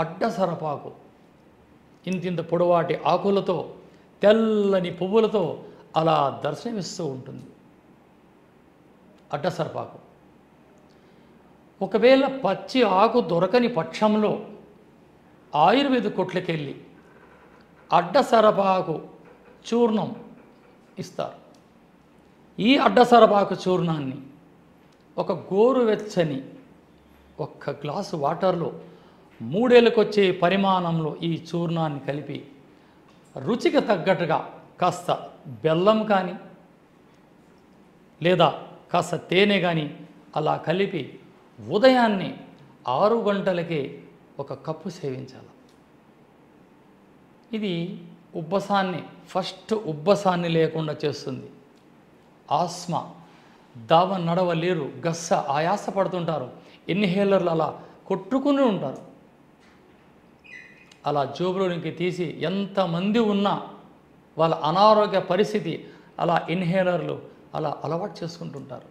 అడ్డసరపాకు ఇంతింత పొడవాటి ఆకులతో తెల్లని పువ్వులతో అలా దర్శనమిస్తూ ఉంటుంది అడ్డసరపాకు. ఒకవేళ పచ్చి ఆకు దొరకని పక్షంలో ఆయుర్వేద కొట్లకెళ్ళి అడ్డసరపాకు చూర్ణం ఇస్తారు. ఈ అడ్డసరపాకు చూర్ణాన్ని ఒక గోరువెచ్చని 1 గ్లాసు వాటర్లో 3 ఏళ్ళకొచ్చే పరిమాణంలో ఈ చూర్ణాన్ని కలిపి రుచికి తగ్గట్టుగా కాస్త బెల్లం కానీ లేదా కాస్త తేనె కానీ అలా కలిపి ఉదయాన్నే 6 గంటలకే 1 కప్పు సేవించాలి. ఇది ఉబ్బసాన్ని లేకుండా చేస్తుంది. ఆస్మా, దావ నడవలేరు, గస్స ఆయాస పడుతుంటారు, ఇన్హేలర్లు అలా కొట్టుకుని ఉంటారు. అలా జోబులోనికి తీసి ఎంతమంది ఉన్నా వాళ్ళ అనారోగ్య పరిస్థితి అలా ఇన్హేలర్లు అలా అలవాటు చేసుకుంటుంటారు.